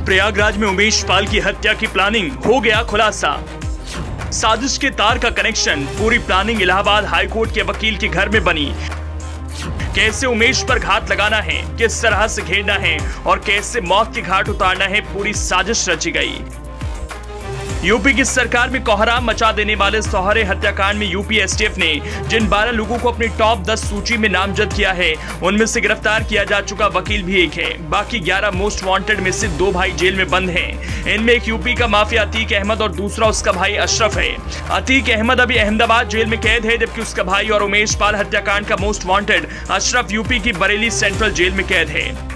प्रयागराज में उमेश पाल की हत्या की प्लानिंग हो गया खुलासा। साजिश के तार का कनेक्शन, पूरी प्लानिंग इलाहाबाद हाईकोर्ट के वकील के घर में बनी। कैसे उमेश पर घात लगाना है, किस तरह से घेरना है और कैसे मौत के घाट उतारना है, पूरी साजिश रची गई। यूपी की सरकार में कोहराम मचा देने वाले सोहरे हत्याकांड में यूपी एसटीएफ ने जिन 12 लोगों को अपनी टॉप 10 सूची में नामजद किया है, उनमें से गिरफ्तार किया जा चुका वकील भी एक है। बाकी 11 मोस्ट वांटेड में से 2 भाई जेल में बंद हैं। इनमें एक यूपी का माफिया अतीक अहमद और दूसरा उसका भाई अशरफ है। अतीक अहमद अभी अहमदाबाद जेल में कैद है, जबकि उसका भाई और उमेश पाल हत्याकांड का मोस्ट वांटेड अशरफ यूपी की बरेली सेंट्रल जेल में कैद है।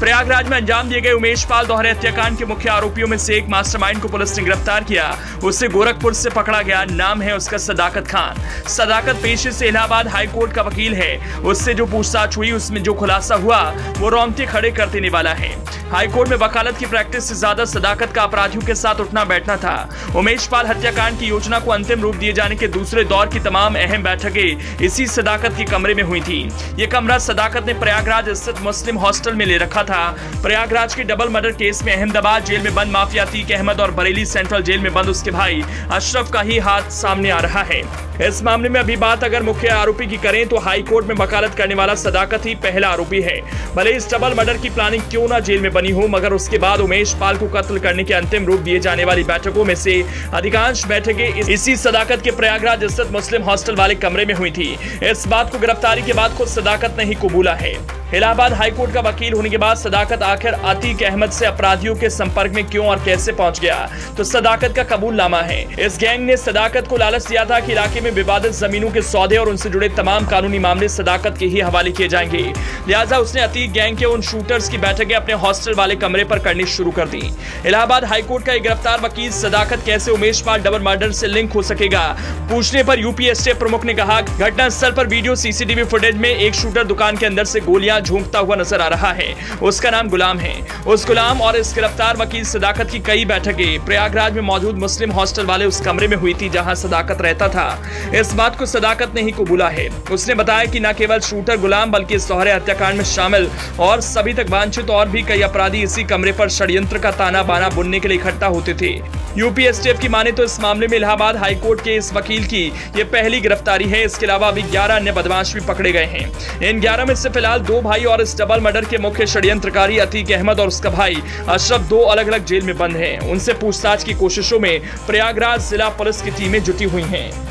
प्रयागराज में अंजाम दिए गए उमेश पाल दोहरे हत्याकांड के मुख्य आरोपियों में से एक मास्टरमाइंड को पुलिस ने गिरफ्तार किया। उसे गोरखपुर से पकड़ा गया। नाम है उसका सदाकत खान। सदाकत पेशे से इलाहाबाद हाईकोर्ट का वकील है। उससे जो पूछताछ हुई, उसमें जो खुलासा हुआ, वो रोंगटे खड़े कर देने वाला है। हाईकोर्ट में वकालत की प्रैक्टिस से ज्यादा सदाकत का अपराधियों के साथ उठना बैठना था। उमेश पाल हत्याकांड की योजना को अंतिम रूप दिए जाने के दूसरे दौर की तमाम अहम बैठकें इसी सदाकत के कमरे में हुई थी। ये कमरा सदाकत ने प्रयागराज स्थित मुस्लिम हॉस्टल में ले रखा था। प्रयागराज के डबल मर्डर केस में अहमदाबाद जेल में बंद माफिया अतीक अहमद और बरेली सेंट्रल जेल में बंद उसके भाई अशरफ का ही हाथ सामने आ रहा है। इस मामले में अभी बात अगर मुख्य आरोपी की करें तो हाईकोर्ट में वकालत करने वाला सदाकत ही पहला आरोपी है। भले इस डबल मर्डर की प्लानिंग क्यों ना जेल में बनी हो, मगर उसके बाद उमेश पाल को कत्ल करने के अंतिम रूप दिए जाने वाली बैठकों में से अधिकांश बैठकें इसी सदाकत के प्रयागराज स्थित मुस्लिम हॉस्टल वाले कमरे में हुई थी। इस बात को गिरफ्तारी के बाद खुद सदाकत ने ही कबूला है। इलाहाबाद हाईकोर्ट का वकील होने के बाद सदाकत आखिर अतीक अहमद से अपराधियों के संपर्क में क्यों और कैसे पहुंच गया, तो सदाकत का कबूलनामा है। इस गैंग ने सदाकत को लालच दिया था कि इलाके में विवादित जमीनों के सौदे और उनसे जुड़े तमाम कानूनी मामले सदाकत के ही हवाले किए जाएंगे। लिहाजा उसने अतीक गैंग के उन शूटर्स की बैठकें अपने हॉस्टल वाले कमरे पर करनी शुरू कर दी। इलाहाबाद हाईकोर्ट का गिरफ्तार वकील सदाकत कैसे उमेश पाल डबल मर्डर से लिंक हो सकेगा, पूछने पर यूपी एसटीएफ प्रमुख ने कहा, घटनास्थल पर वीडियो सीसीटीवी फुटेज में एक शूटर दुकान के अंदर से गोलियां झोंकता हुआ नजर आ रहा है। उसका नाम गुलाम है। उस गुलाम और इस गिरफ्तार वकील सदाकत की कई बैठकें प्रयागराज में मौजूद मुस्लिम हॉस्टल वाले उस कमरे में हुई थी जहां सदाकत रहता था। इस बात को सदाकत ने ही कबूला है। उसने बताया कि न केवल शूटर गुलाम बल्कि सोहरे हत्याकांड में शामिल और सभी तक वांछित और भी कई अपराधी इसी कमरे पर षड्यंत्र का ताना बाना बुनने के लिए इकट्ठा होते थे। यूपी एसटीएफ की माने तो इस मामले में इलाहाबाद हाईकोर्ट के इस वकील की यह पहली गिरफ्तारी है। इसके अलावा अभी 11 अन्य बदमाश भी पकड़े गए हैं। इन 11 में से फिलहाल 2 भाई और इस डबल मर्डर के मुख्य षड्यंत्रकारी अतीक अहमद और उसका भाई अशरफ 2 अलग अलग जेल में बंद हैं। उनसे पूछताछ की कोशिशों में प्रयागराज जिला पुलिस की टीमें जुटी हुई हैं।